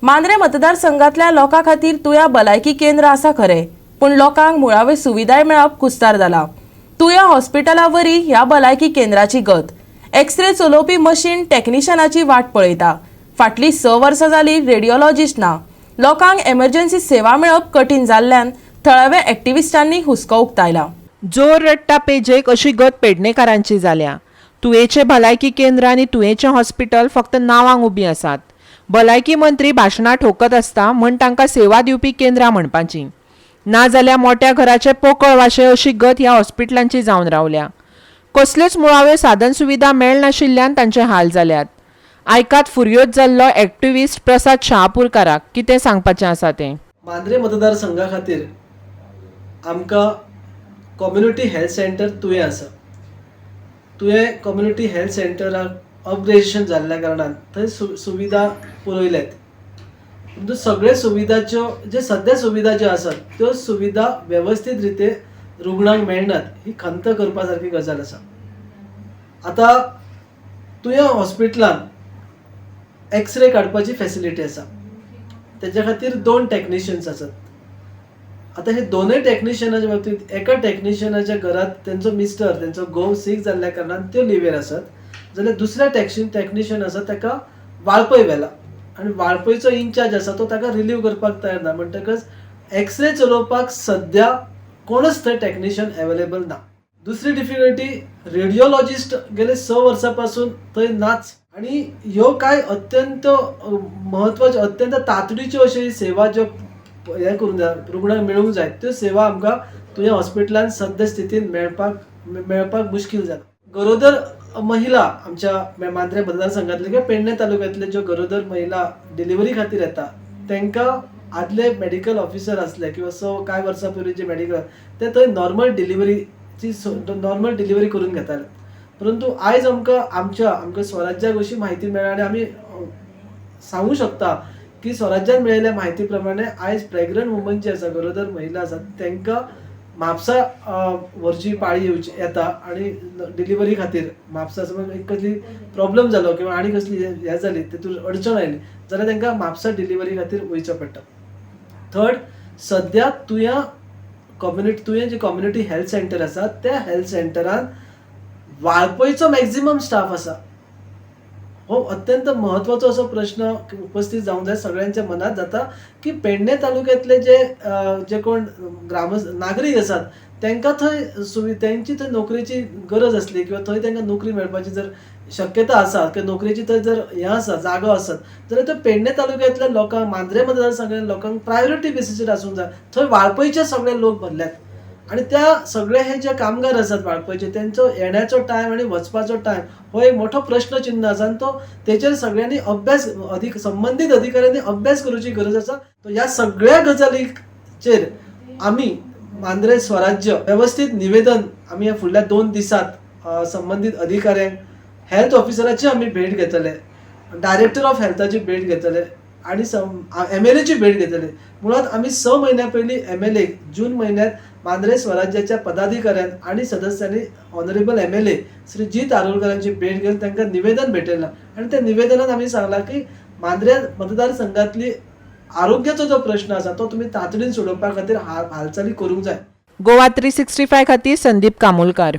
मांद्रे मतदारसंघातल्या लोकां खातीर तुया भलायकी केंद्र आसा खरे, पूण लोकांक मुळावे सुविधाय मेळप कुस्तार जाला। तुया हॉस्पिटला वरी ह्या भलायकी केंद्राची गत एक्सरे चलोवपी मशीन टेक्निशियनाची वाट पळयता। फाटली 6 वर्सां जाली रेडिओलॉजिस्ट ना। लोकांक एमर्जन्सी सेवा मेळप कठीण जाल्ल्यान थळाव्या एक्टिव्हिस्टांनी हुस्को उक्तायला। जोर रडटा पेजेक अशी गत पेडणेकारांची जाल्या। तुयेचे भलायकी केंद्र आनी तुयेचें हॉस्पिटल फक्त नांवांक उबीं आसात। भलायकी मंत्री भाशणां ठोकत आसता म्हण तांकां सेवा दिवपी केंद्रां म्हणपाची ना जाल्यार मोठ्या घराचे पोकळ वाशे अशी गत ह्या हॉस्पिटलांची जावन रावल्या। कसल्योच मुळाव्यो साधन सुविधा मेळनाशिल्ल्यान तांचे हाल जाल्यात। आयकात फुर्योज जाल्लो एक्टिव्हिस्ट प्रसाद शहापूरकाराक कितें सांगपाचें आसा तें। मांद्रे मतदारसंघा खातीर आमकां कम्युनिटी हेल्थ सेंटर तुवें आसा। तुवें कम्युनिटी हेल्थ सेंटराक अपग्रेडेशन जाल्ल्या कारणान थंय सुविधा पुरयल्यात, परंतु सगळे सुविधाच्यो जे सद्या सुविधा ज्यो आसात त्यो सुविधा व्यवस्थीत रिते रुग्णांक मेळनात, ही खंत करपा सारकी गजाल आसा। आतां तुवें हॉस्पिटलान एक्सरे काडपाची फॅसिलिटी आसा, तेच्या खातीर 2 टेक्निशियन्स आसात। आता हे दोनूय टेक्निशियनाच्या बाबतीत एका टेक्निशियनाच्या घरात त्यांचो मिस्टर त्यांचो घोव सीक जाल्ल्या कारणान त्यो लिव्हेर आसात, जाल्यार दुसऱ्या टेक्निशियन आसा ताका वाळपय व्हेला आनी वाळपयचो इन्चार्ज आसा तो ताका रिलीव करपाक तयार ना। म्हणटकच एक्सरे चलोवपाक सद्या कोणच थंय टेक्निशियन अवेलेबल ना। दुसरी डिफिकल्टी रेडिओलॉजिस्ट गेले 6 वर्सां पासून थंय नाच आणि ह्यो काय अत्यंत महत्वाच्यो अत्यंत तातडीच्यो अशी सेवा ज्यो हे करून जाय रुग्णांक मेळूंक जाय त्यो सेवा आमकां तुवें हॉस्पिटलान सद्य स्थितीन मेळपाक मुश्कील जाला। गरोदर महिला आमच्या मांद्रे मतदारसंघातले किंवा पेडणे तालुक्यातले ज्यो गरोदर महिला डिलिव्हरी खातीर येता तांकां आदले मेडिकल ऑफिसर असले किंवा काय वर्सां पयलीं जे मेडिकल ते थंय नॉर्मल डिलिव्हरी करून घेताले, परंतु आयज आमकां स्वराज्याक अशी म्हायती मेळ्ळ्या आनी आमी सांगू शकता की स्वराज्यान मेळिल्ल्या म्हायती प्रमाणे आयज प्रेग्नंट वुमन जी आसा गरोदर महिला आसात तांकां म्हापसा व्हरची पाळी येता आनी डिलिव्हरी खातीर म्हापसा समज एक कसली प्रॉब्लेम जालो किंवा आनी कसली हे जाली तेतून अडचण आयली जाल्यार तांकां म्हापसा डिलिव्हरी खातीर वयचें पडटा। थर्ड, सद्या तुवें जे कम्युनिटी हेल्थ सेंटर आसा त्या हेल्थ सेंटरान वाळपयचो मॅक्झिमम स्टाफ आसा। हो अत्यंत महत्वाचो असो प्रश्न उपस्थित जावंक जाय सगळ्यांच्या मनात जाता की पेडणे तालुक्यातले जे कोण नागरीक आसात तांकां थंय त्यांची थंय नोकरेची गरज असली किंवा थंय तांकां नोकरी मेळपाची जर शक्यता आसा किंवा नोकरेची थंय जर हे आसा जागो आसत जाल्यार त्यो पेडणे तालुक्यातल्या लोकांक मांद्रे मतदारसंघातल्या लोकांक प्रायोरिटी बेसिसर आसूंक जाय। थंय वाळपयचे सगळे लोक भरल्यात आणि त्या सगळे हे जे कामगार आसात वाळपयचे त्यांचो येण्याचो टायम आणि वचपाचो टायम हो एक मोठो प्रश्न चिन्ह आसा आणि तेचेर सगळ्यांनी अभ्यास संबंधित अधिकाऱ्यांनी अभ्यास करची गरज आसा। तो ह्या सगळ्या गजालींचेर आमी मांद्रे स्वराज्य व्यवस्थित निवेदन आमी ह्या फुडल्या 2 दिसात संबंधित अधिकाऱ्यांक हेल्थ ऑफिसराची आमी भेट घेतले, डायरेक्टर ऑफ हेल्थाची भेट घेतले आणि MLA ची भेट घेतले। मुळात आम्ही 6 महिन्या पयलीं MLA जून महिन्यात मांद्रे स्वराज्याच्या पदाधिकाऱ्यां आणि सदस्यांनी ऑनरेबल MLA श्री जीत आरोलकरांची भेट घेऊन तांकां निवेदन भेटयलां आणि त्या निवेदनात आम्ही सांगला की मांद्रे मतदारसंघातली आरोग्याचो जो प्रश्न आसा तो तुम्ही तातडीन सोडोवपा खातीर हालचाली करूंक जाय। गोवा 365 खातीर संदीप कामोलकार।